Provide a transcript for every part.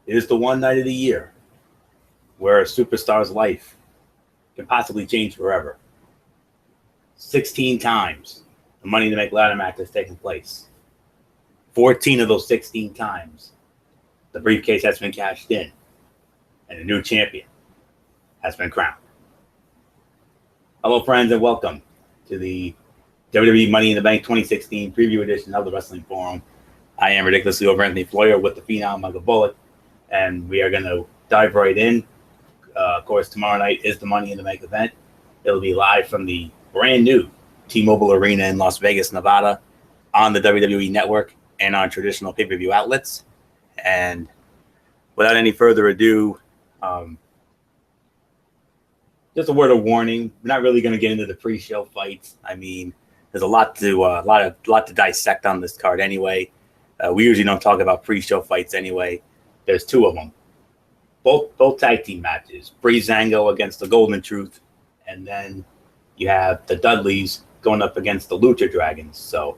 It is the one night of the year where a superstar's life can possibly change forever. 16 times the Money in the Bank ladder match has taken place. 14 of those 16 times, the briefcase has been cashed in, and a new champion has been crowned. Hello, friends, and welcome to the WWE Money in the Bank 2016 preview edition of the Wrestling Forum. I am ridiculously over Anthony Floyer with the Phenom Michael Bullock, and we are going to dive right in. Of course, tomorrow night is the Money in the Bank event. It'll be live from the brand new T-Mobile Arena in Las Vegas, Nevada, on the WWE Network and on traditional pay-per-view outlets. And without any further ado, just a word of warning: we're not really going to get into the pre-show fights. I mean, there's a lot to dissect on this card anyway. We usually don't talk about pre-show fights anyway. There's two of them, both tag team matches. Breezango against the Golden Truth, and then you have the Dudleys going up against the Lucha Dragons. So,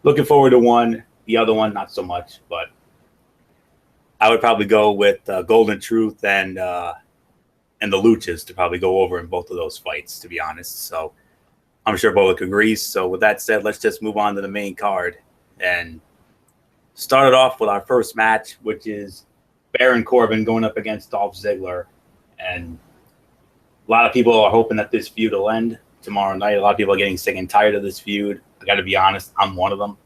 looking forward to one. The other one, not so much. But I would probably go with Golden Truth and the Luchas to probably go over in both of those fights, to be honest. So, I'm sure Bullock agrees. So, with that said, let's just move on to the main card and start it off with our first match, which is Baron Corbin going up against Dolph Ziggler. And a lot of people are hoping that this feud will end tomorrow night. A lot of people are getting sick and tired of this feud. I got to be honest, I'm one of them,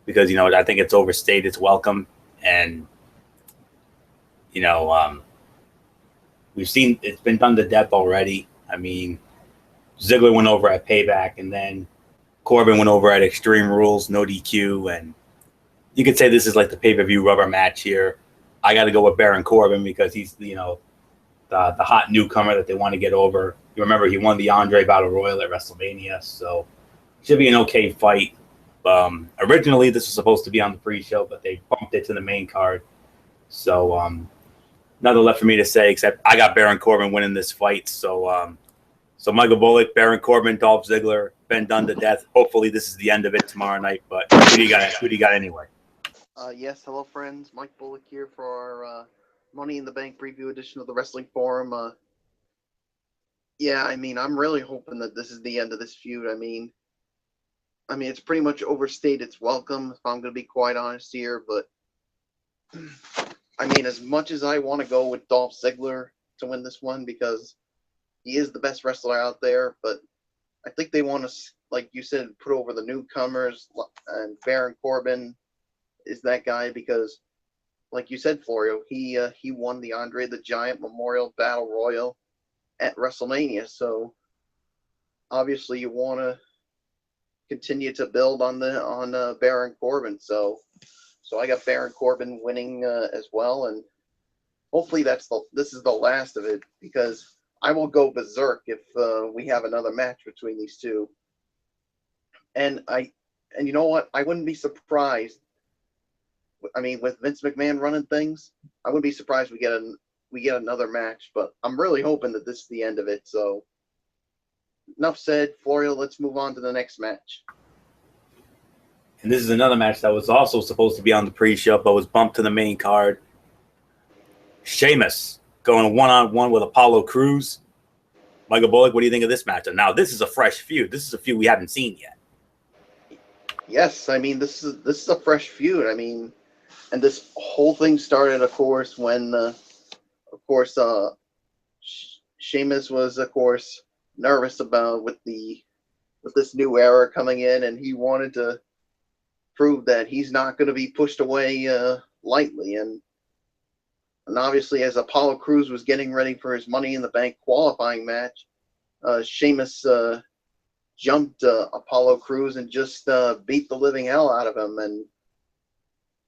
because, I think it's overstayed its welcome. And, we've seen it's been done to death already. I mean, Ziggler went over at Payback, and then Corbin went over at Extreme Rules, no DQ. And you could say this is like the pay-per-view rubber match here. I got to go with Baron Corbin because he's, the hot newcomer that they want to get over. You remember he won the Andre Battle Royal at WrestleMania, so it should be an okay fight. Originally, this was supposed to be on the pre-show, but they bumped it to the main card. So nothing left for me to say except I got Baron Corbin winning this fight. So Michael Bullock, Baron Corbin, Dolph Ziggler, been done to death. Hopefully, this is the end of it tomorrow night. But who do you got? Who do you got anyway? Yes, hello friends. Mike Bullock here for our Money in the Bank preview edition of the Wrestling Forum. I'm really hoping that this is the end of this feud. I mean, it's pretty much overstayed its welcome, if I'm going to be quite honest here. But, as much as I want to go with Dolph Ziggler to win this one because he is the best wrestler out there, but I think they want to, like you said, put over the newcomers, and Baron Corbin is that guy because, like you said, Florio, he won the Andre the Giant Memorial Battle Royal at WrestleMania. So obviously you want to continue to build on Baron Corbin. So I got Baron Corbin winning as well, and hopefully this is the last of it because I will go berserk if we have another match between these two. And you know what? I wouldn't be surprised. With Vince McMahon running things, I wouldn't be surprised we get another match. But I'm really hoping that this is the end of it. So enough said, Florio. Let's move on to the next match. And this is another match that was also supposed to be on the pre-show, but was bumped to the main card. Sheamus going one-on-one with Apollo Crews. Michael Bullock, what do you think of this matchup? Now, this is a fresh feud. This is a feud we haven't seen yet. Yes, this is a fresh feud. And this whole thing started, of course, when, Sheamus was, of course, nervous with this new era coming in, and he wanted to prove that he's not going to be pushed away lightly. And obviously, as Apollo Crews was getting ready for his Money in the Bank qualifying match, Sheamus jumped Apollo Crews and just beat the living hell out of him, and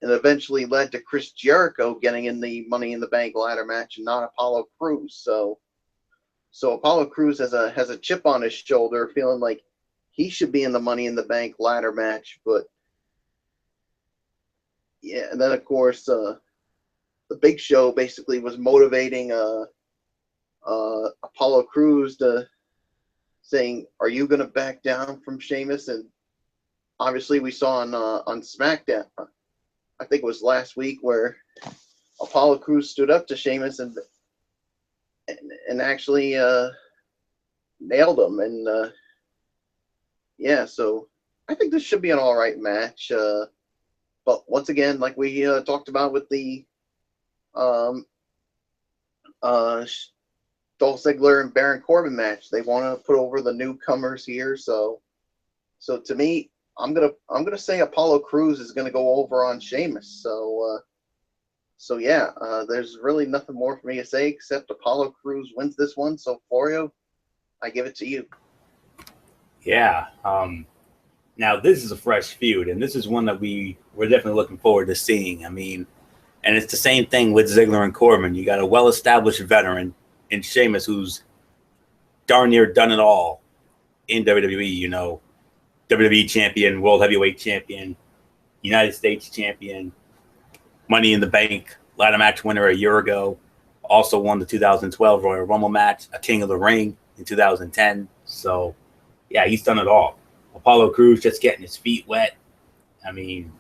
eventually led to Chris Jericho getting in the Money in the Bank ladder match and not Apollo Crews. So Apollo Crews has a chip on his shoulder, feeling like he should be in the Money in the Bank ladder match. But yeah, and then of course the Big Show basically was motivating Apollo Crews to saying, "Are you going to back down from Sheamus?" And obviously we saw on SmackDown, I think it was last week, where Apollo Crews stood up to Sheamus and actually nailed him. And yeah, so I think this should be an all right match. But once again, like we talked about with the um, Dolph Ziggler and Baron Corbin match, they want to put over the newcomers here. So to me, I'm gonna say Apollo Crews is gonna go over on Sheamus. So yeah, there's really nothing more for me to say except Apollo Crews wins this one. So Florio, I give it to you. Yeah. Now this is a fresh feud, and this is one that we're definitely looking forward to seeing. I mean, and it's the same thing with Ziggler and Corbin. You got a well-established veteran in Sheamus who's darn near done it all in WWE. You know, WWE champion, World Heavyweight champion, United States champion, Money in the Bank ladder match winner a year ago. Also won the 2012 Royal Rumble match, a King of the Ring in 2010. So, yeah, he's done it all. Apollo Crews just getting his feet wet. I mean,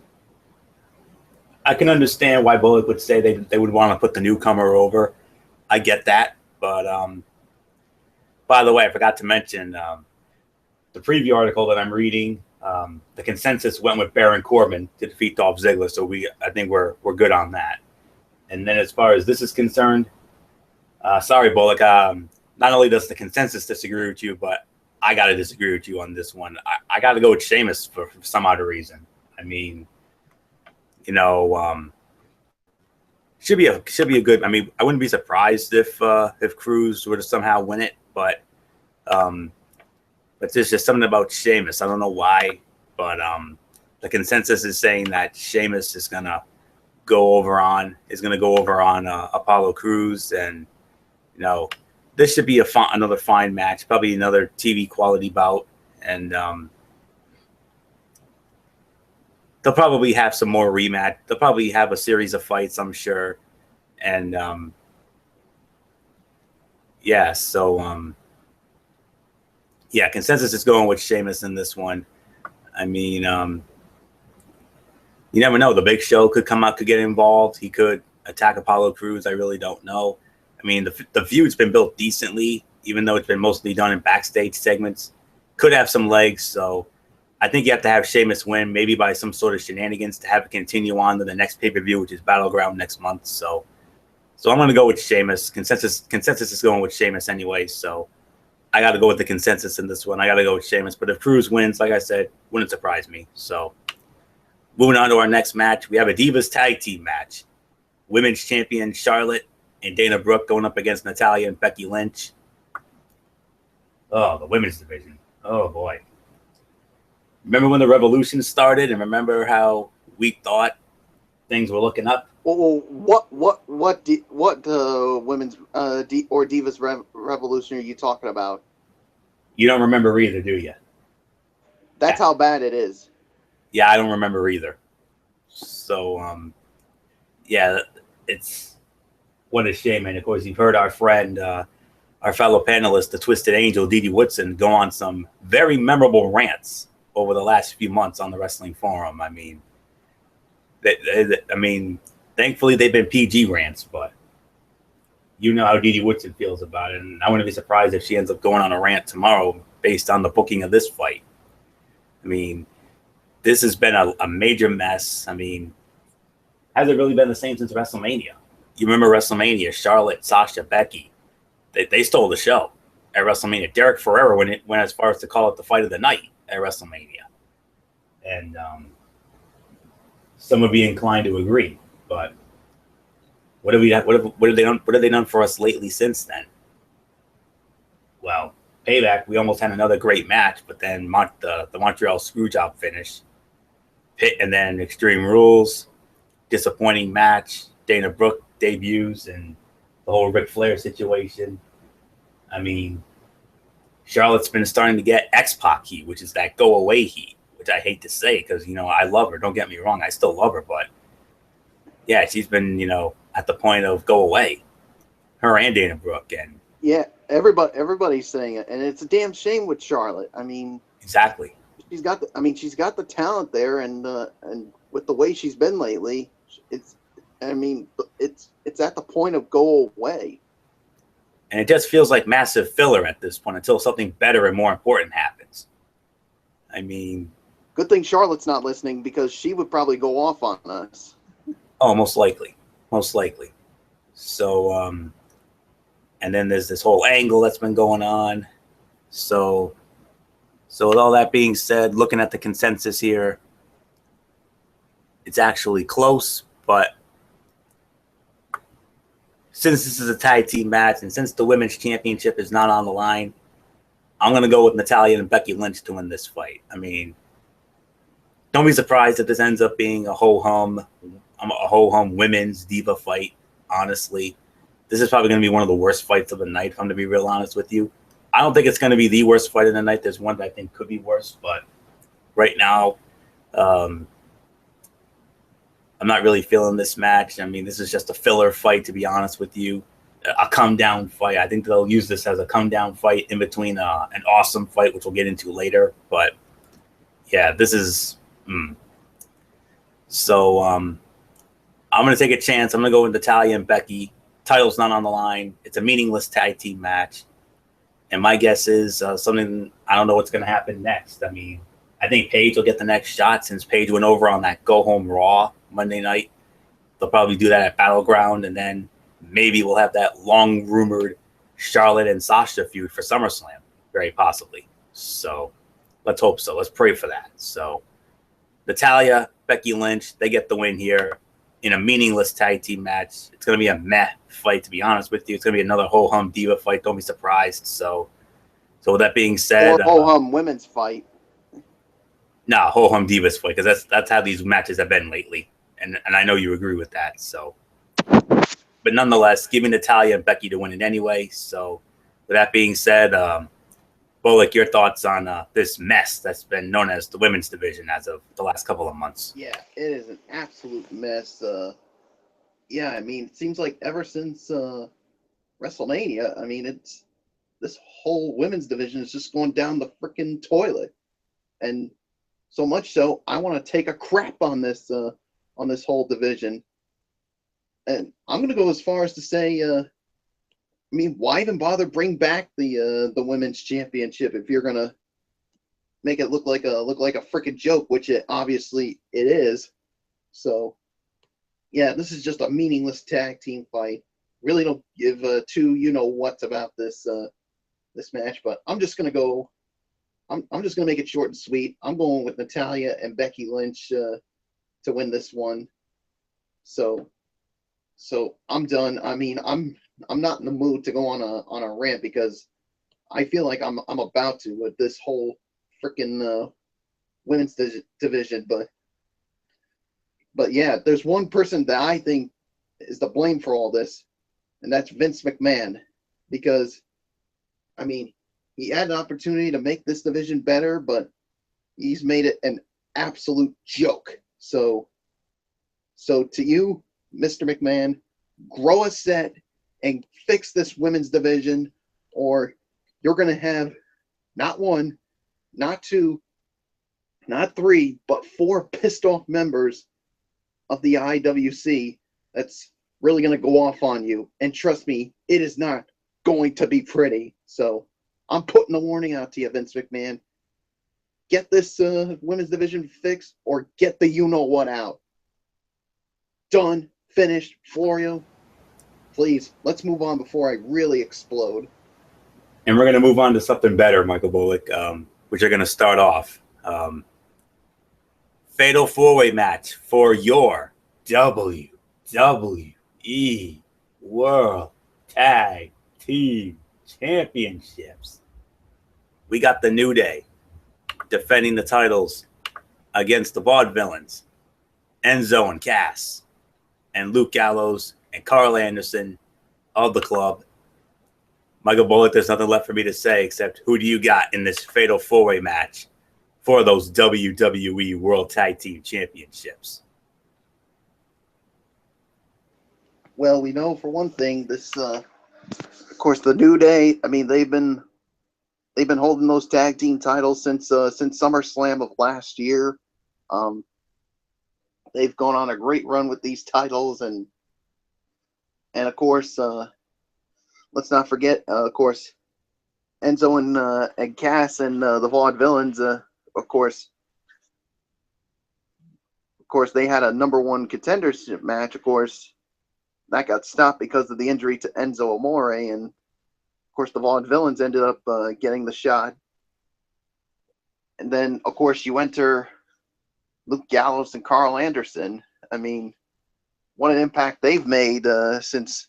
I can understand why Bullock would say they would want to put the newcomer over. I get that. But, by the way, I forgot to mention the preview article that I'm reading. The consensus went with Baron Corbin to defeat Dolph Ziggler. So I think we're good on that. And then as far as this is concerned, sorry, Bullock. Not only does the consensus disagree with you, but I got to disagree with you on this one. I got to go with Sheamus for some odd reason. I mean, you know, should be a good. I mean, I wouldn't be surprised if Crews were to somehow win it, but there's just something about Sheamus. I don't know why, but the consensus is saying that Sheamus is gonna go over on Apollo Crews, and you know, this should be another fine match, probably another TV quality bout, and they'll probably have some more rematch. They'll probably have a series of fights, I'm sure, and yeah. So yeah, consensus is going with Sheamus in this one. I mean, you never know. The Big Show could come out, could get involved. He could attack Apollo Crews. I really don't know. I mean, the feud's been built decently, even though it's been mostly done in backstage segments. Could have some legs, so I think you have to have Sheamus win, maybe by some sort of shenanigans, to have it continue on to the next pay-per-view, which is Battleground next month. So I'm going to go with Sheamus. Consensus is going with Sheamus anyway, so I got to go with the consensus in this one. I got to go with Sheamus. But if Crews wins, like I said, wouldn't surprise me. So moving on to our next match, we have a Divas Tag Team match. Women's champion Charlotte and Dana Brooke going up against Natalya and Becky Lynch. Oh, the women's division. Oh, boy. Remember when the Revolution started, and remember how we thought things were looking up? Well, what women's or Divas Revolution are you talking about? You don't remember either, do you? That's how bad it is. Yeah, I don't remember either. So, yeah, it's what a shame. And of course, you've heard our friend, our fellow panelist, the Twisted Angel, Dee Dee Woodson, go on some very memorable rants over the last few months on the Wrestling Forum. I mean, thankfully they've been PG rants, but you know how Dee Dee Woodson feels about it, and I wouldn't be surprised if she ends up going on a rant tomorrow based on the booking of this fight. I mean, this has been a major mess. I mean, has it really been the same since WrestleMania? You remember WrestleMania, Charlotte, Sasha, Becky. They stole the show at WrestleMania. Derek Ferrera went as far as to call it the fight of the night at WrestleMania. And some would be inclined to agree, but what have they done for us lately since then? Well, Payback, we almost had another great match, but then the Montreal Screwjob finish. And then Extreme Rules, disappointing match. Dana Brooke debuts and the whole Ric Flair situation. I mean, Charlotte's been starting to get X-Pac heat, which is that go away heat, which I hate to say because, I love her. Don't get me wrong. I still love her, but yeah, she's been, at the point of go away. Her and Dana Brooke. And yeah, everybody's saying it, and it's a damn shame with Charlotte. I mean, exactly. She's got the talent there, and with the way she's been lately, I mean, it's at the point of go away. And it just feels like massive filler at this point until something better and more important happens. I mean, Good thing Charlotte's not listening because she would probably go off on us. oh, most likely. Most likely. So, and then there's this whole angle that's been going on. So with all that being said, looking at the consensus here, it's actually close, but since this is a tag team match and since the women's championship is not on the line, I'm going to go with Natalya and Becky Lynch to win this fight. I mean, don't be surprised if this ends up being a ho-hum women's diva fight, honestly. This is probably going to be one of the worst fights of the night, if I'm to be real honest with you. I don't think it's going to be the worst fight of the night. There's one that I think could be worse, but right now, I'm not really feeling this match. I mean, this is just a filler fight, to be honest with you. A come-down fight. I think they'll use this as a come-down fight in between an awesome fight, which we'll get into later. But, yeah, this is... So, I'm going to take a chance. I'm going to go with Natalya and Becky. Title's not on the line. It's a meaningless tag team match. And my guess is something, I don't know what's going to happen next. I mean, I think Paige will get the next shot since Paige went over on that Go Home Raw Monday night. They'll probably do that at Battleground, and then maybe we'll have that long-rumored Charlotte and Sasha feud for SummerSlam, very possibly. So let's hope so. Let's pray for that. So Natalya, Becky Lynch, they get the win here in a meaningless tag team match. It's going to be a meh fight, to be honest with you. It's going to be another ho-hum diva fight. Don't be surprised. So with that being said... Or ho-hum women's fight. Nah, ho-hum divas fight, because that's how these matches have been lately. And I know you agree with that. So, but nonetheless, giving Natalya and Becky to win it anyway. So with that being said, Bullock, your thoughts on this mess that's been known as the women's division as of the last couple of months? Yeah, it is an absolute mess. Yeah, I mean, it seems like ever since WrestleMania, I mean, it's this whole women's division is just going down the freaking toilet, and so much so I want to take a crap on this whole division, and I'm gonna go as far as to say, I mean, why even bother bring back the women's championship if you're gonna make it look like a freaking joke, which it obviously it is. So yeah, this is just a meaningless tag team fight. Really don't give two you know what's about this match, but I'm just gonna go. I'm just gonna make it short and sweet. I'm going with Natalya and Becky Lynch to win this one. So I'm done. I mean, I'm not in the mood to go on a rant because I feel like I'm about to with this whole freaking women's division, but yeah, there's one person that I think is to blame for all this, and that's Vince McMahon, because I mean, he had an opportunity to make this division better, but he's made it an absolute joke. So to you, Mr. McMahon, grow a set and fix this women's division, or you're going to have not one, not two, not three, but four pissed off members of the IWC that's really going to go off on you. And trust me, it is not going to be pretty. So I'm putting a warning out to you, Vince McMahon. Get this women's division fixed, or get the you-know-what out. Done. Finished. Florio, please, let's move on before I really explode. And we're going to move on to something better, Michael Bullock, which are going to start off. Fatal four-way match for your WWE World Tag Team Championships. We got the New Day defending the titles against the Vaudevillains, Enzo and Cass, and Luke Gallows and Carl Anderson of the club. Michael Bullock, there's nothing left for me to say except who do you got in this fatal four-way match for those WWE World Tag Team Championships? Well, we know for one thing, this, of course, the New Day. I mean, they've been holding those tag team titles since SummerSlam of last year. They've gone on a great run with these titles, and of course, let's not forget, of course, Enzo and Cass and the Vaudevillains. Of course, they had a #1 contendership match. Of course, that got stopped because of the injury to Enzo Amore, and of course, the Vaudevillains ended up getting the shot. And then, of course, you enter Luke Gallows and Carl Anderson. I mean, what an impact they've made since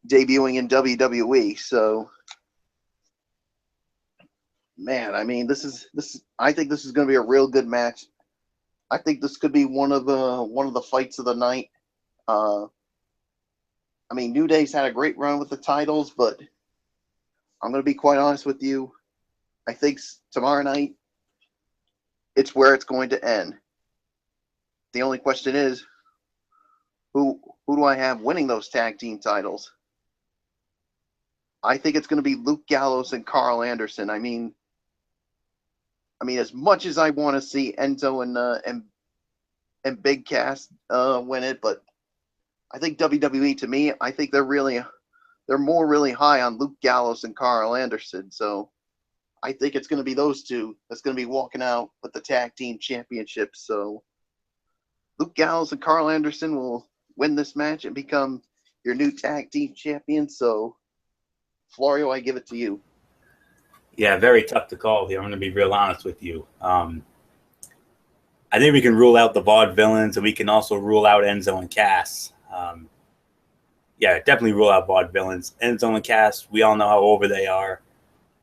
debuting in WWE. So, man, I mean, this. I think this is going to be a real good match. I think this could be one of the fights of the night. I mean, New Day's had a great run with the titles, but I'm going to be quite honest with you. I think tomorrow night, it's where it's going to end. The only question is, who do I have winning those tag team titles? I think it's going to be Luke Gallows and Carl Anderson. I mean, as much as I want to see Enzo and Big Cass win it, but I think WWE, to me, I think they're more really high on Luke Gallows and Carl Anderson. So I think it's going to be those two that's going to be walking out with the tag team championships. So Luke Gallows and Carl Anderson will win this match and become your new tag team champions. So Florio, I give it to you. Yeah, very tough to call here. I'm going to be real honest with you. I think we can rule out the Vaudevillains, and we can also rule out Enzo and Cass. Yeah, definitely rule out Vaudevillains. Enzo and Cass, we all know how over they are.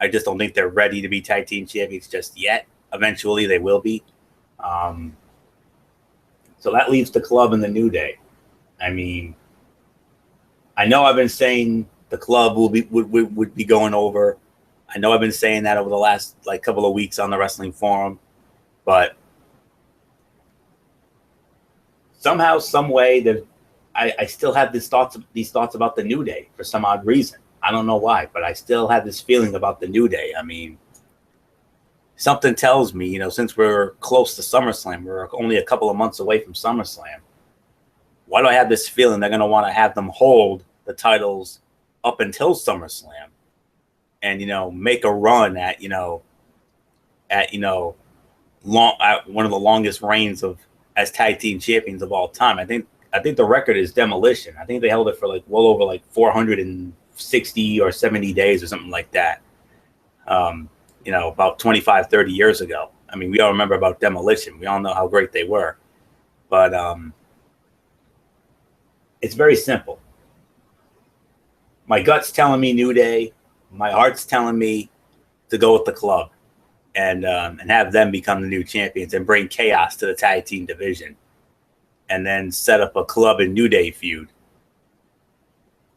I just don't think they're ready to be tag team champions just yet. Eventually, they will be. So that leaves the Club and the New Day. I mean, I know I've been saying the Club would be going over. I know I've been saying that over the last couple of weeks on the Wrestling Forum, but somehow, some way, that I still have these thoughts about the New Day for some odd reason. I don't know why, but I still have this feeling about the New Day. I mean, something tells me, since we're close to SummerSlam, we're only a couple of months away from SummerSlam. Why do I have this feeling they're going to want to have them hold the titles up until SummerSlam, and make a run at one of the longest reigns as tag team champions of all time. I think the record is demolition. I think they held it for well over 460 or 70 days or something like that. About 25, 30 years ago. I mean, we all remember about demolition. We all know how great they were. But it's very simple. My gut's telling me New Day. My heart's telling me to go with the Club and have them become the new champions and bring chaos to the tag team division, and then set up a Club and New Day feud.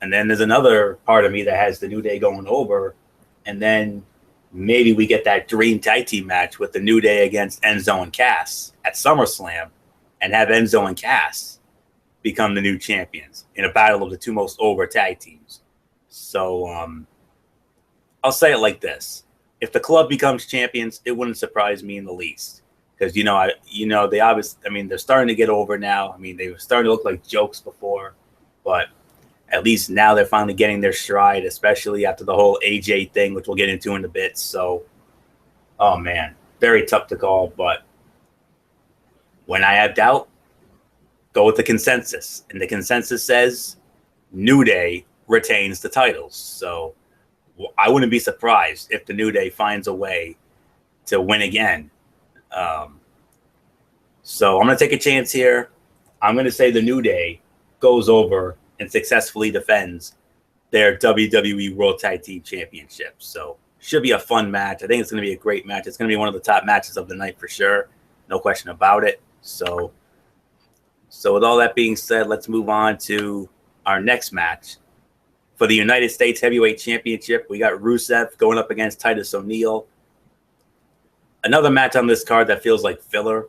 And then there's another part of me that has the New Day going over, and then maybe we get that dream tag team match with the New Day against Enzo and Cass at SummerSlam, and have Enzo and Cass become the new champions in a battle of the two most over tag teams. So I'll say it like this. If the Club becomes champions, it wouldn't surprise me in the least. Because, they obviously, they're starting to get over now. I mean, they were starting to look like jokes before, but at least now they're finally getting their stride, especially after the whole AJ thing, which we'll get into in a bit. So, oh man, very tough to call. But when I have doubt, go with the consensus. And the consensus says New Day retains the titles. So I wouldn't be surprised if the New Day finds a way to win again. So I'm going to take a chance here. I'm going to say the New Day goes over and successfully defends their WWE World Tag Team Championship. So should be a fun match. I think it's going to be a great match. It's going to be one of the top matches of the night for sure. No question about it. So with all that being said, let's move on to our next match. For the United States Heavyweight Championship, we got Rusev going up against Titus O'Neil. Another match on this card that feels like filler.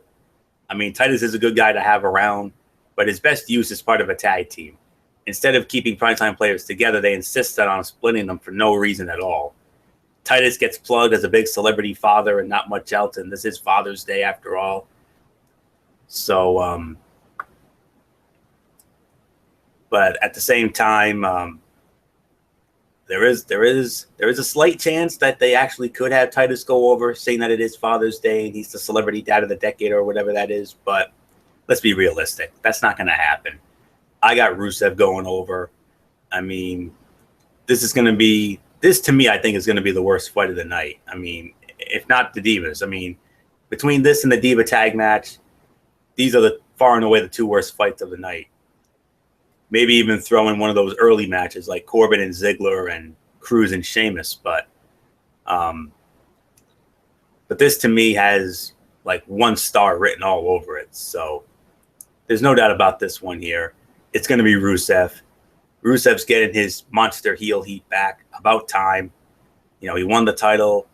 I mean, Titus is a good guy to have around, but his best use is part of a tag team. Instead of keeping primetime players together, they insisted on splitting them for no reason at all. Titus gets plugged as a big celebrity father and not much else, and this is Father's Day after all. So, but at the same time, there is a slight chance that they actually could have Titus go over, saying that it is Father's Day and he's the celebrity dad of the decade or whatever that is. But let's be realistic. That's not going to happen. I got Rusev going over. I mean, this to me, I think is going to be the worst fight of the night. I mean, if not the Divas. I mean, between this and the Diva tag match, these are the far and away the two worst fights of the night. Maybe even throw in one of those early matches like Corbin and Ziggler and Cruz and Sheamus. But this to me has like 1 star written all over it. So there's no doubt about this one here. It's going to be Rusev. Rusev's getting his monster heel heat back. About time. You know, he won the title,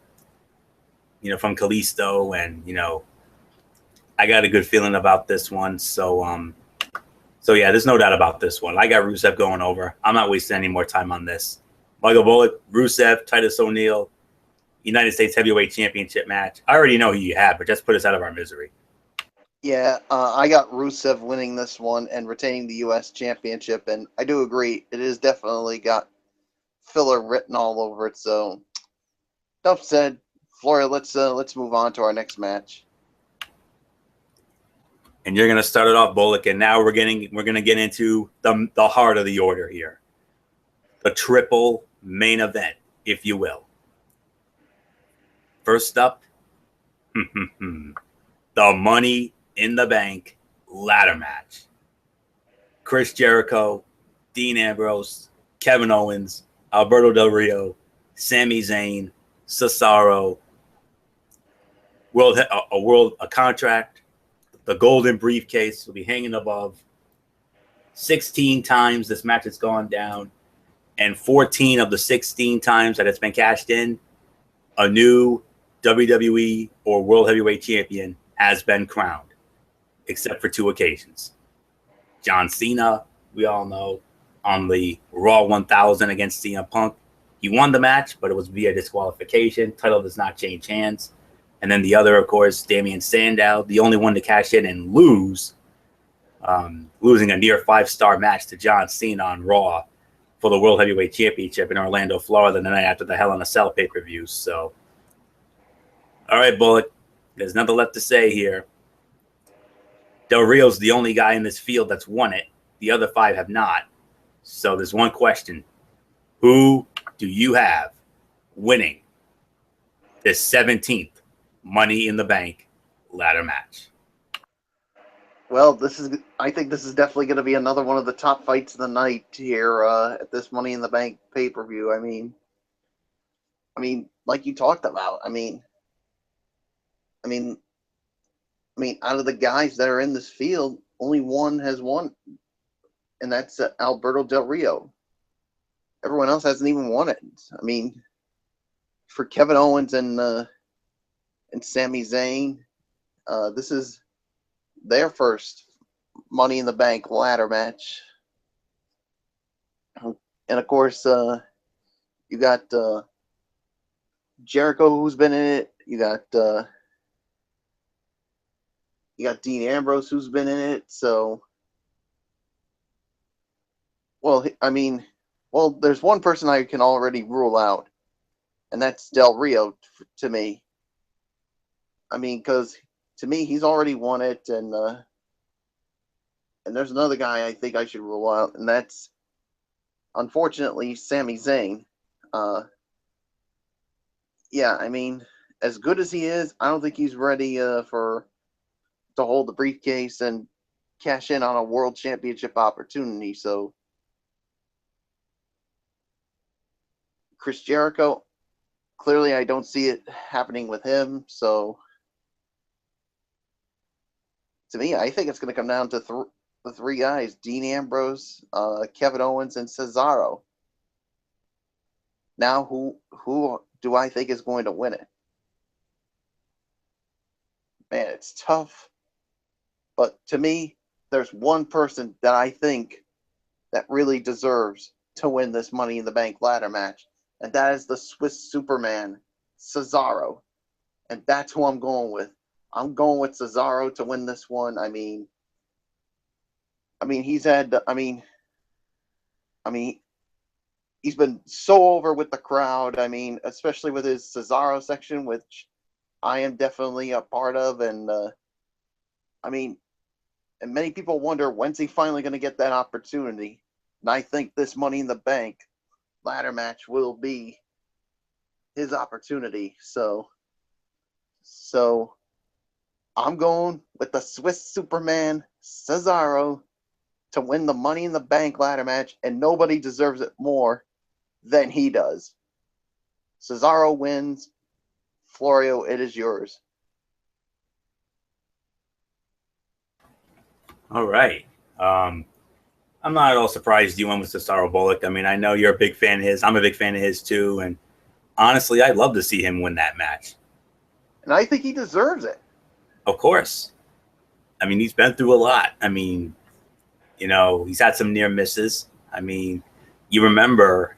you know, from Kalisto. And, you know, I got a good feeling about this one. So yeah, there's no doubt about this one. I got Rusev going over. I'm not wasting any more time on this. Michael Bullock, Rusev, Titus O'Neil, United States Heavyweight Championship match. I already know who you have, but just put us out of our misery. Yeah, I got Rusev winning this one and retaining the U.S. Championship, and I do agree. It is definitely got filler written all over it. So, enough said. Flora, let's move on to our next match. And you're gonna start it off, Bullock, and now we're gonna get into the heart of the order here, the triple main event, if you will. First up, the Money in the Bank ladder match. Chris Jericho, Dean Ambrose, Kevin Owens, Alberto Del Rio, Sami Zayn, Cesaro, a contract. The golden briefcase will be hanging above. 16 times this match has gone down, and 14 of the 16 times that it's been cashed in, a new WWE or World Heavyweight Champion has been crowned, except for 2 occasions. John Cena, we all know, on the Raw 1000 against CM Punk. He won the match, but it was via disqualification. Title does not change hands. And then the other, of course, Damian Sandow, the only one to cash in and lose, losing a near 5-star match to John Cena on Raw for the World Heavyweight Championship in Orlando, Florida, the night after the Hell in a Cell pay-per-view. So, all right, Bullock, there's nothing left to say here. Del Rio's the only guy in this field that's won it. The other 5 have not. So there's one question. Who do you have winning this 17th Money in the Bank ladder match? Well, I think this is definitely going to be another one of the top fights of the night here at this Money in the Bank pay-per-view. I mean, like you talked about. I mean, out of the guys that are in this field, only one has won, and that's Alberto Del Rio. Everyone else hasn't even won it. I mean, for Kevin Owens and Sami Zayn, this is their first Money in the Bank ladder match. And of course, you got Jericho, who's been in it. You got Dean Ambrose, who's been in it. So, there's one person I can already rule out, and that's Del Rio to me. I mean, because to me, he's already won it, and there's another guy I think I should rule out, and that's, unfortunately, Sami Zayn. Yeah, I mean, as good as he is, I don't think he's ready to hold the briefcase and cash in on a world championship opportunity. So, Chris Jericho, clearly I don't see it happening with him. So, to me, I think it's going to come down to the 3 guys: Dean Ambrose, Kevin Owens, and Cesaro. Now, who do I think is going to win it? Man, it's tough. But to me, there's one person that I think that really deserves to win this Money in the Bank ladder match, and that is the Swiss Superman, Cesaro. And that's who I'm going with. I'm going with Cesaro to win this one. He's had. I mean, he's been so over with the crowd. Especially with his Cesaro section, which I am definitely a part of, and I mean, and many people wonder when's he finally going to get that opportunity. And I think this Money in the Bank ladder match will be his opportunity. So I'm going with the Swiss Superman Cesaro to win the Money in the Bank ladder match, and nobody deserves it more than he does. Cesaro wins. Florio, it is yours. All right. I'm not at all surprised you went with Cesaro Bullock. I mean, I know you're a big fan of his. I'm a big fan of his too. And honestly, I'd love to see him win that match. And I think he deserves it. Of course. I mean, he's been through a lot. I mean, he's had some near misses. I mean, you remember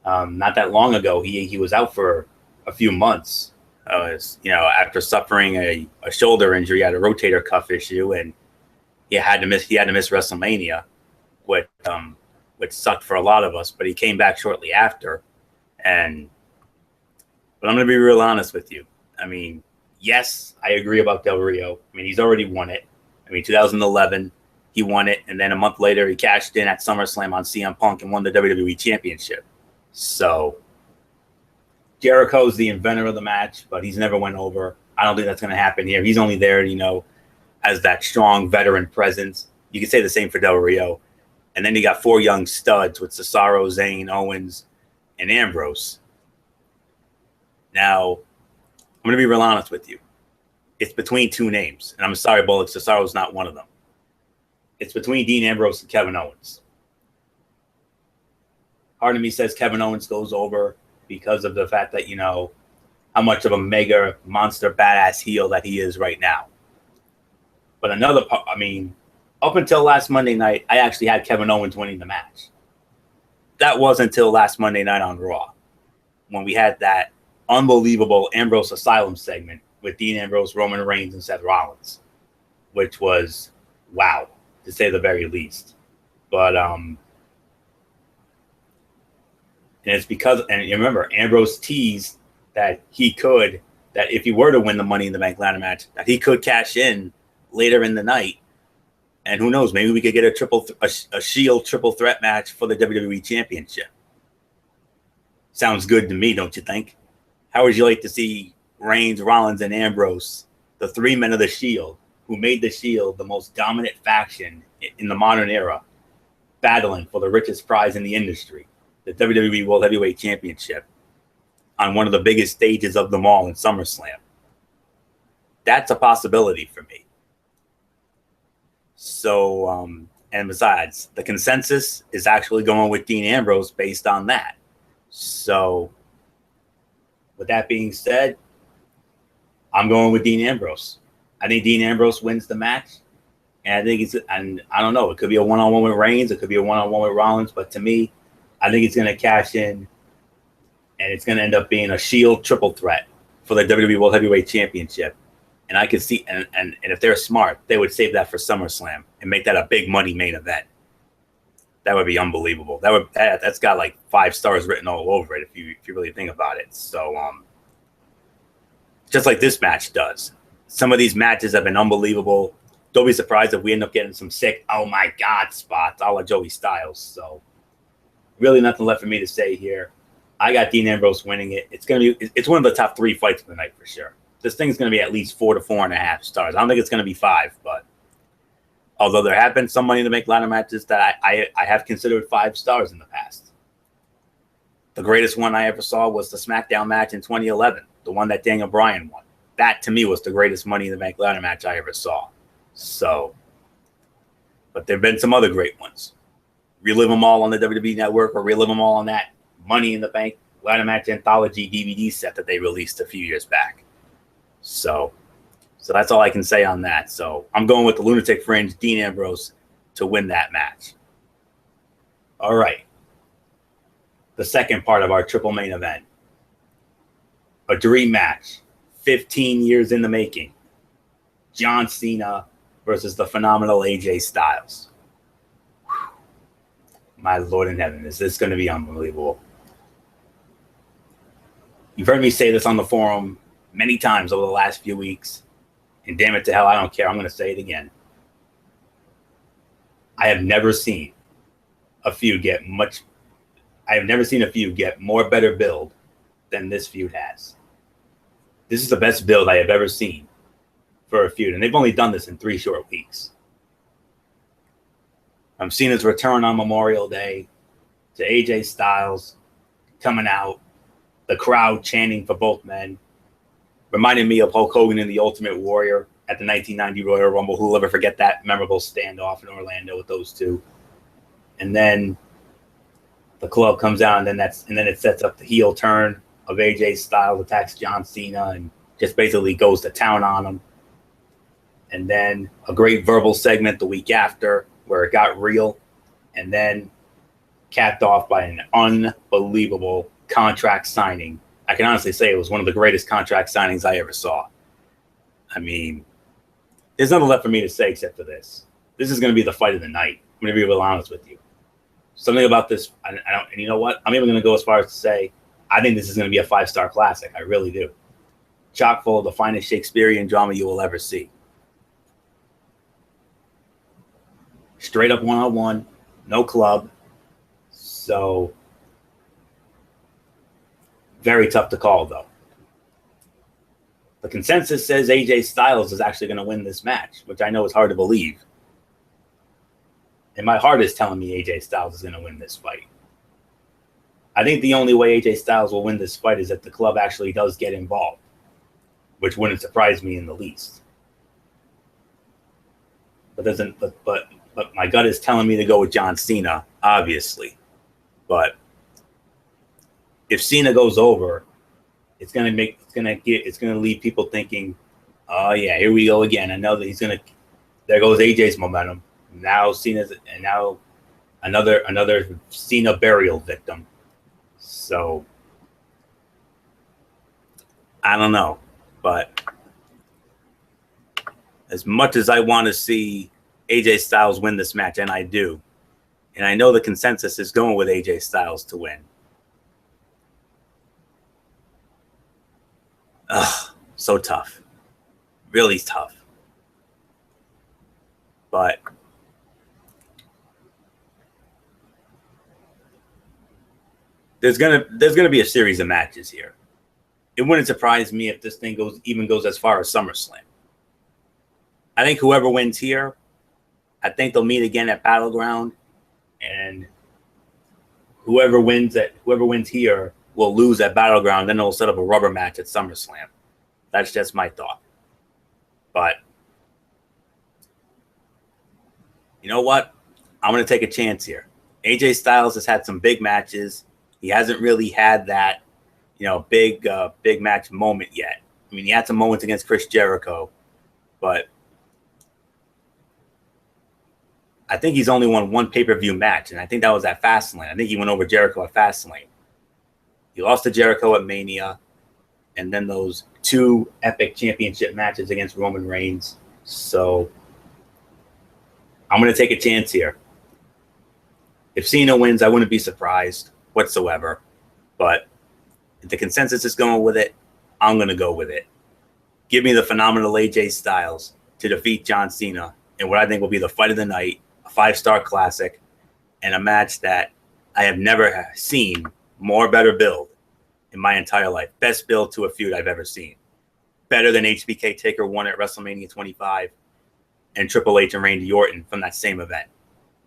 not that long ago, he was out for a few months. After suffering a shoulder injury, he had a rotator cuff issue, and he had to miss WrestleMania, which sucked for a lot of us. But he came back shortly after, but I'm going to be real honest with you. I mean, yes, I agree about Del Rio. I mean, he's already won it. I mean, 2011, he won it, and then a month later, he cashed in at SummerSlam on CM Punk and won the WWE Championship. So Jericho's the inventor of the match, but he's never went over. I don't think that's going to happen here. He's only there, as that strong veteran presence. You could say the same for Del Rio. And then you got 4 young studs with Cesaro, Zayn, Owens, and Ambrose. Now, I'm going to be real honest with you. It's between 2 names. And I'm sorry, Bullock, Cesaro's not one of them. It's between Dean Ambrose and Kevin Owens. Part of me says Kevin Owens goes over because of the fact that, how much of a mega monster badass heel that he is right now. But another part, up until last Monday night, I actually had Kevin Owens winning the match. That was until last Monday night on Raw, when we had that unbelievable Ambrose Asylum segment with Dean Ambrose, Roman Reigns, and Seth Rollins, which was wow, to say the very least. But and it's because, and you remember, Ambrose teased that if he were to win the Money in the Bank ladder match, that he could cash in later in the night. And who knows, maybe we could get a Shield triple threat match for the WWE Championship. Sounds good to me, don't you think? How would you like to see Reigns, Rollins, and Ambrose, the 3 men of the Shield, who made the Shield the most dominant faction in the modern era, battling for the richest prize in the industry, the WWE World Heavyweight Championship, on one of the biggest stages of them all in SummerSlam? That's a possibility for me. So, and besides, the consensus is actually going with Dean Ambrose based on that. So, with that being said, I'm going with Dean Ambrose. I think Dean Ambrose wins the match. And I don't know, it could be a one-on-one with Reigns, it could be a one-on-one with Rollins, but to me, I think it's going to cash in, and it's going to end up being a Shield triple threat for the WWE World Heavyweight Championship. And I could see, and if they're smart, they would save that for SummerSlam and make that a big money main event. That would be unbelievable. That's got like 5 stars written all over it if you really think about it. So just like this match does. Some of these matches have been unbelievable. Don't be surprised if we end up getting some sick, oh my God spots, a la Joey Styles. So really nothing left for me to say here. I got Dean Ambrose winning it. It's one of the top 3 fights of the night for sure. This thing's going to be at least 4 to 4.5 stars. I don't think it's going to be 5, but although there have been some Money in the Bank ladder matches that I have considered 5 stars in the past. The greatest one I ever saw was the SmackDown match in 2011, the one that Daniel Bryan won. That, to me, was the greatest Money in the Bank ladder match I ever saw. So, but there have been some other great ones. Relive them all on the WWE Network, or relive them all on that Money in the Bank ladder match anthology DVD set that they released a few years back. So that's all I can say on that. So I'm going with the Lunatic Fringe, Dean Ambrose, to win that match. All right. The second part of our triple main event. A dream match, 15 years in the making. John Cena versus the phenomenal AJ Styles. Whew. My Lord in heaven, is this going to be unbelievable? You've heard me say this on the forum many times over the last few weeks, and damn it to hell, I don't care. I'm going to say it again. I have never seen a feud get more better build than this feud has. This is the best build I have ever seen for a feud, and they've only done this in 3 short weeks. I'm seeing his return on Memorial Day to AJ Styles coming out, the crowd chanting for both men, reminding me of Hulk Hogan and the Ultimate Warrior at the 1990 Royal Rumble. Who'll ever forget that memorable standoff in Orlando with those two? And then the club comes out, and then it sets up the heel turn of AJ Styles, attacks John Cena, and just basically goes to town on him. And then a great verbal segment the week after where it got real, and then capped off by an unbelievable contract signing. I can honestly say it was one of the greatest contract signings I ever saw. I mean, there's nothing left for me to say except for this. This is going to be the fight of the night. I'm going to be real honest with you. Something about this, I don't, and you know what? I'm even going to go as far as to say, I think this is going to be a 5-star classic. I really do. Chock full of the finest Shakespearean drama you will ever see. Straight up one-on-one, no club. So, very tough to call, though. The consensus says AJ Styles is actually going to win this match, which I know is hard to believe. And my heart is telling me AJ Styles is going to win this fight. I think the only way AJ Styles will win this fight is if the club actually does get involved, which wouldn't surprise me in the least. But my gut is telling me to go with John Cena, obviously. But if Cena goes over, it's gonna leave people thinking, oh yeah, here we go again. I know that there goes AJ's momentum. Now Cena's, and now another Cena burial victim. So I don't know, but as much as I want to see AJ Styles win this match, and I do, and I know the consensus is going with AJ Styles to win. Ugh, so tough. Really tough. But there's gonna be a series of matches here. It wouldn't surprise me if this thing goes as far as SummerSlam. I think whoever wins here, I think they'll meet again at Battleground, and whoever wins here will lose at Battleground. Then they'll set up a rubber match at SummerSlam. That's just my thought. But you know what? I'm going to take a chance here. AJ Styles has had some big matches. He hasn't really had that, big match moment yet. I mean, he had some moments against Chris Jericho, but I think he's only won one pay-per-view match, and I think that was at Fastlane. I think he went over Jericho at Fastlane. He lost to Jericho at Mania, and then those 2 epic championship matches against Roman Reigns. So I'm going to take a chance here. If Cena wins, I wouldn't be surprised whatsoever. But if the consensus is going with it, I'm going to go with it. Give me the phenomenal AJ Styles to defeat John Cena in what I think will be the fight of the night, a 5-star classic, and a match that I have never seen more better build in my entire life. Best build to a feud I've ever seen. Better than HBK Taker 1 at WrestleMania 25 and Triple H and Randy Orton from that same event.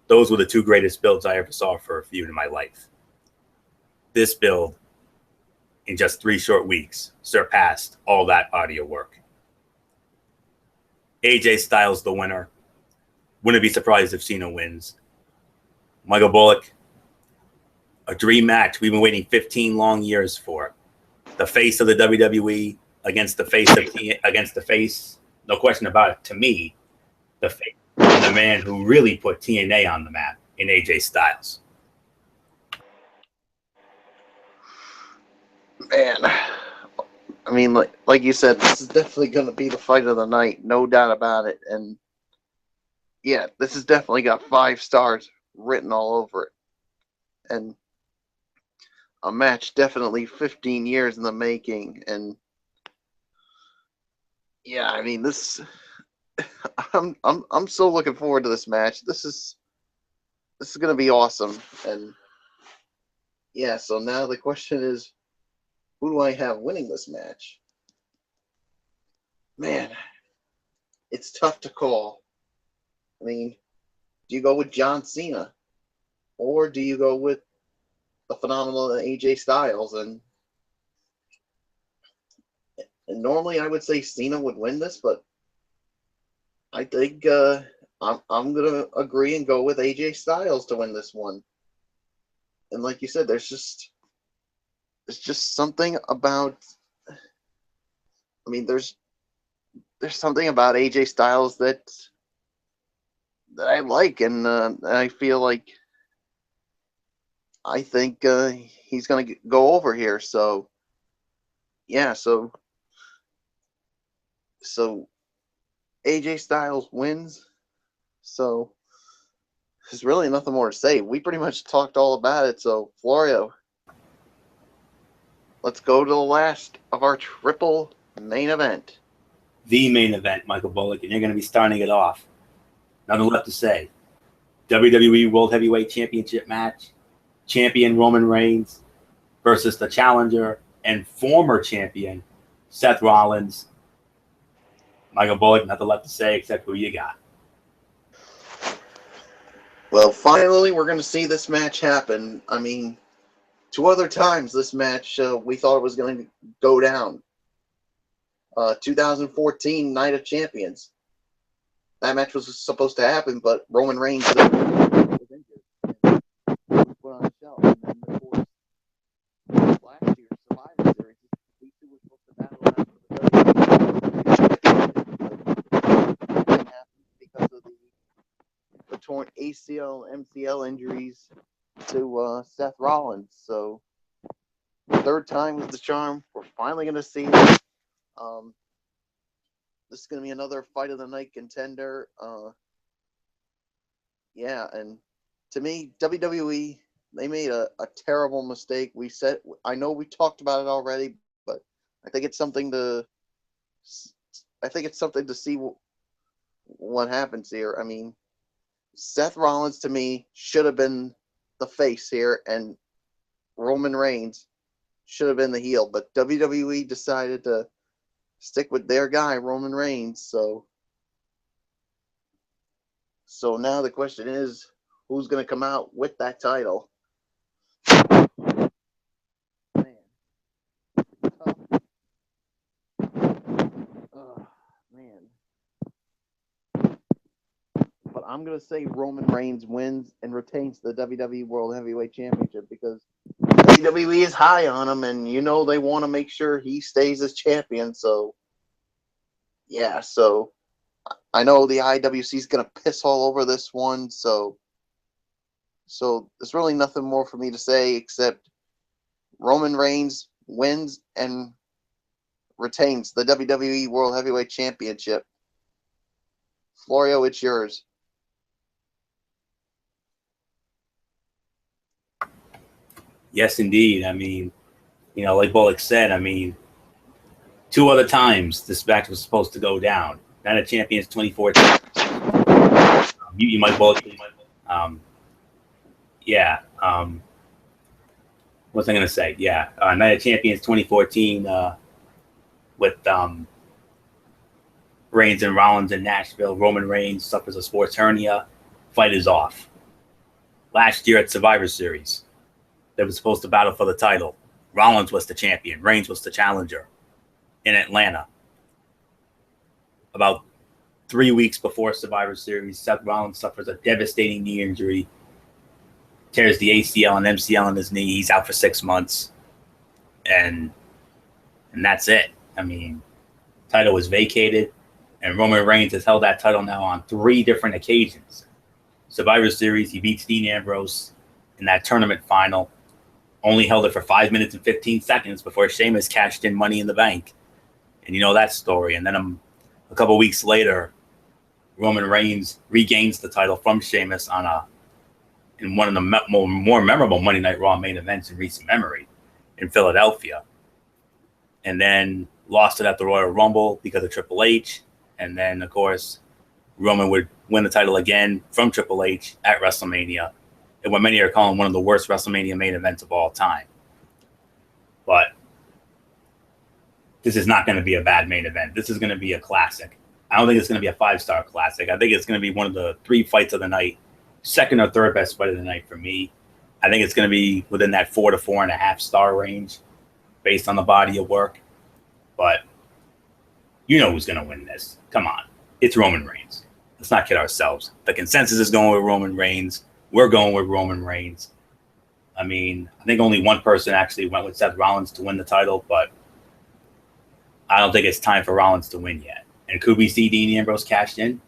Those were the 2 greatest builds I ever saw for a feud in my life. This build, in just 3 short weeks, surpassed all that body of work. AJ Styles the winner. Wouldn't be surprised if Cena wins. Michael Bullock, a dream match we've been waiting 15 long years for. The face of the WWE against the face, no question about it, to me, the face and the man who really put TNA on the map in AJ Styles. Man, I mean, like you said, this is definitely going to be the fight of the night, no doubt about it. And yeah, this has definitely got 5 stars written all over it. And a match definitely 15 years in the making. And yeah, I mean, this I'm so looking forward to this match. This is going to be awesome. And yeah, so now the question is, who do I have winning this match? Man, it's tough to call. I mean, do you go with John Cena, or do you go with the phenomenal AJ Styles? And normally I would say Cena would win this, but I think I'm gonna agree and go with AJ Styles to win this one. And like you said, there's just something about. I mean, there's something about AJ Styles that I like, and I feel like I think he's gonna go over here. So yeah, so AJ Styles wins. So there's really nothing more to say. We pretty much talked all about it. So Florio, let's go to the last of our triple main event. The main event, Michael Bullock, and you're going to be starting it off. Nothing left to say. WWE World Heavyweight Championship match. Champion Roman Reigns versus the challenger and former champion Seth Rollins. Michael Bullock, nothing left to say except who you got. Well, finally, we're going to see this match happen. I mean, 2 other times this match we thought it was going to go down. 2014 Night of Champions. That match was supposed to happen, but Roman Reigns was injured. Was put on the shelf. And then, of course, last year's Survivor Series, these two were supposed to battle out for the didn't happen because of the torn ACL, MCL injuries to Seth Rollins. So, 3rd time was the charm. We're finally going to see it. This is going to be another fight of the night contender. Yeah, and to me, WWE, they made a terrible mistake. I know we talked about it already, but I think it's something to see what happens here. I mean, Seth Rollins to me should have been the face here, and Roman Reigns should have been the heel, but WWE decided to stick with their guy, Roman Reigns. So now the question is, who's going to come out with that title? Man. Oh, man. But I'm going to say Roman Reigns wins and retains the WWE World Heavyweight Championship because WWE is high on him, and you know they want to make sure he stays as champion. So, yeah, so I know the IWC is going to piss all over this one. So there's really nothing more for me to say except Roman Reigns wins and retains the WWE World Heavyweight Championship. Florio, it's yours. Yes, indeed. I mean, like Bullock said, I mean, 2 other times this match was supposed to go down. Night of Champions 2014. You might Bullock. Yeah. What's I going to say? Yeah. Night of Champions 2014 with Reigns and Rollins in Nashville. Roman Reigns suffers a sports hernia. Fight is off. Last year at Survivor Series, they were supposed to battle for the title. Rollins was the champion. Reigns was the challenger in Atlanta. About 3 weeks before Survivor Series, Seth Rollins suffers a devastating knee injury, tears the ACL and MCL in his knee. He's out for 6 months, and that's it. I mean, title was vacated, and Roman Reigns has held that title now on 3 different occasions. Survivor Series, he beats Dean Ambrose in that tournament final. Only held it for 5 minutes and 15 seconds before Sheamus cashed in Money in the Bank. and you know that story. And then a couple weeks later, Roman Reigns regains the title from Sheamus in one of the more memorable Monday Night Raw main events in recent memory in Philadelphia, and then lost it at the Royal Rumble because of Triple H. And then, of course, Roman would win the title again from Triple H at WrestleMania, and what many are calling one of the worst WrestleMania main events of all time. But this is not going to be a bad main event. This is going to be a classic. I don't think it's going to be a 5-star classic. I think it's going to be one of the 3 fights of the night, second or third best fight of the night for me. I think it's going to be within that 4 to 4.5 star range based on the body of work. But you know who's going to win this. Come on. It's Roman Reigns. Let's not kid ourselves. The consensus is going with Roman Reigns. We're going with Roman Reigns. I mean, I think only one person actually went with Seth Rollins to win the title, but I don't think it's time for Rollins to win yet. And could we see Dean Ambrose cashed in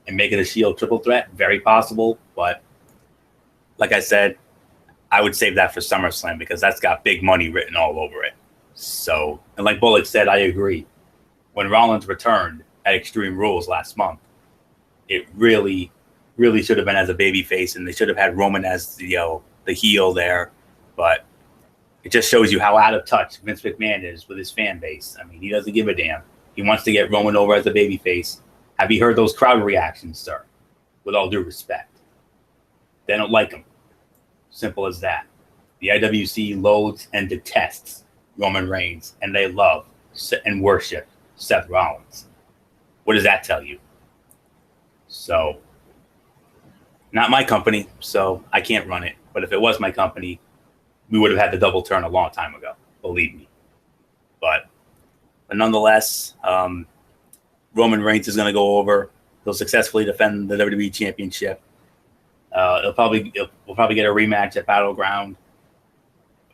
and make it a Shield triple threat? Very possible, but like I said, I would save that for SummerSlam because that's got big money written all over it. So, and like Bullock said, I agree. When Rollins returned at Extreme Rules last month, it really should have been as a babyface, and they should have had Roman as the heel there. But it just shows you how out of touch Vince McMahon is with his fan base. I mean, he doesn't give a damn. He wants to get Roman over as a babyface. Have you heard those crowd reactions, sir? With all due respect, they don't like him. Simple as that. The IWC loathes and detests Roman Reigns, and they love and worship Seth Rollins. What does that tell you? So, not my company, so I can't run it. But if it was my company, we would have had the double turn a long time ago. Believe me. But nonetheless, Roman Reigns is going to go over. He'll successfully defend the WWE Championship. We'll probably get a rematch at Battleground,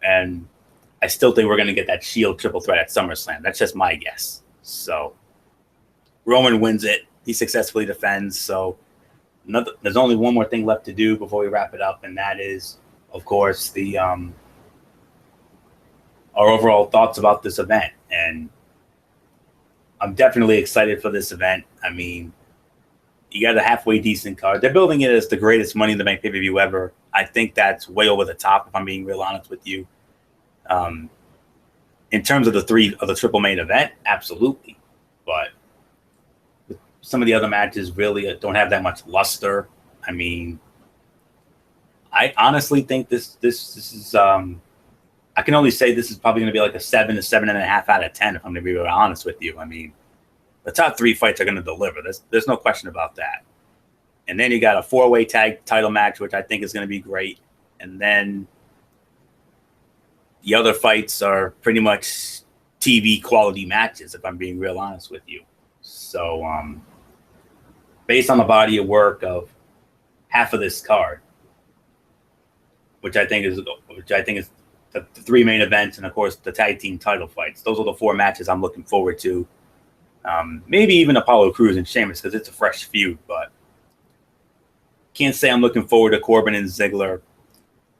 and I still think we're going to get that Shield triple threat at SummerSlam. That's just my guess. So Roman wins it. He successfully defends. So there's only one more thing left to do before we wrap it up, and that is, of course, the our overall thoughts about this event. And I'm definitely excited for this event. I mean, you got a halfway decent card. They're building it as the greatest Money in the Bank pay-per-view ever. I think that's way over the top, if I'm being real honest with you. In terms of the triple main event, absolutely. But some of the other matches really don't have that much luster. I mean, I honestly think this is I can only say this is probably going to be like a 7 to 7.5 out of 10, if I'm going to be real honest with you. I mean, the top 3 fights are going to deliver. There's no question about that. And then you got a 4-way tag title match, which I think is going to be great. And then the other fights are pretty much TV quality matches, if I'm being real honest with you. So, based on the body of work of half of this card, which I think is the 3 main events, and of course the tag team title fights. Those are the 4 matches I'm looking forward to. Maybe even Apollo Crews and Sheamus, because it's a fresh feud, but can't say I'm looking forward to Corbin and Ziggler.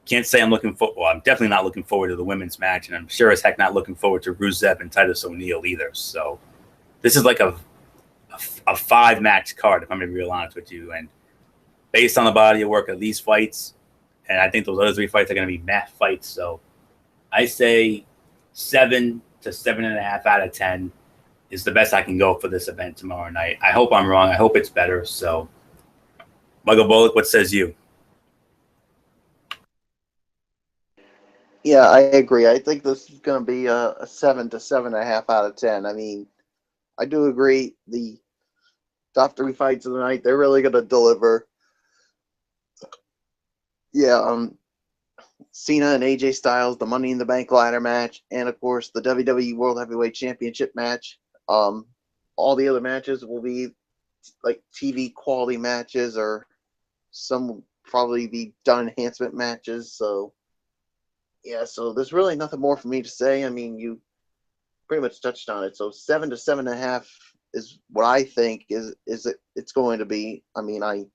Can't say I'm definitely not looking forward to the women's match, and I'm sure as heck not looking forward to Rusev and Titus O'Neil either. So this is like a 5-match card, if I'm going to be real honest with you. And based on the body of work of these fights, and I think those other 3 fights are going to be match fights. So I say 7 to 7.5 out of 10 is the best I can go for this event tomorrow night. I hope I'm wrong. I hope it's better. So, Michael Bullock, what says you? Yeah, I agree. I think this is going to be a 7 to 7.5 out of 10. I mean, I do agree. The top 3 fights of the night, they're really going to deliver. Yeah, Cena and AJ Styles, the Money in the Bank ladder match, and of course the WWE World Heavyweight Championship match. All the other matches will be like TV quality matches, or some will probably be done enhancement matches. So yeah, so there's really nothing more for me to say. I mean, you pretty much touched on it. So 7 to 7.5 is what I think it's going to be. I mean, I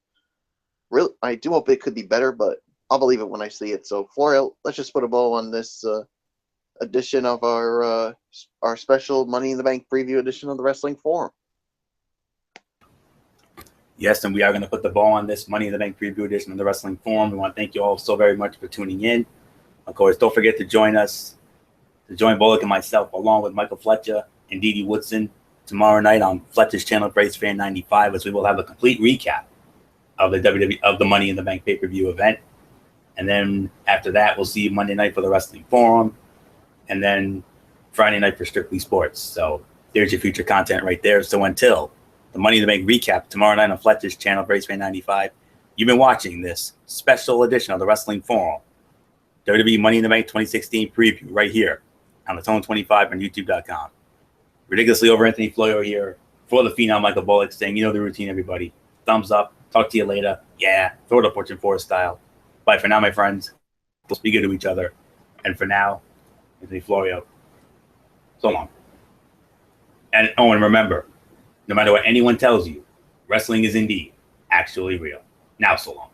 do hope it could be better, but I'll believe it when I see it. So, Florio, let's just put a bow on this edition of our special Money in the Bank preview edition of the Wrestling Forum. Yes, and we are going to put the ball on this Money in the Bank preview edition of the Wrestling Forum. We want to thank you all so very much for tuning in. Of course, don't forget to join us, to join Bullock and myself, along with Michael Fletcher and Dee Dee Woodson, tomorrow night on Fletcher's channel, Brace Fan 95, as we will have a complete recap of the WWE of the Money in the Bank pay-per-view event. And then after that, we'll see you Monday night for the Wrestling Forum, and then Friday night for Strictly Sports. So there's your future content right there. So until the Money in the Bank recap tomorrow night on Fletcher's channel, Brace Fan 95, you've been watching this special edition of the Wrestling Forum, WWE Money in the Bank 2016 preview right here on the Tone 25 on YouTube.com. Ridiculously over Anthony Floyo here for the Phenom Michael Bullock, saying, you know the routine, everybody. Thumbs up. Talk to you later. Yeah, throw it up Fortune 4 style. Bye for now, my friends. We'll speak good to each other. And for now, Anthony Florio, so long. And remember, no matter what anyone tells you, wrestling is indeed actually real. Now, so long.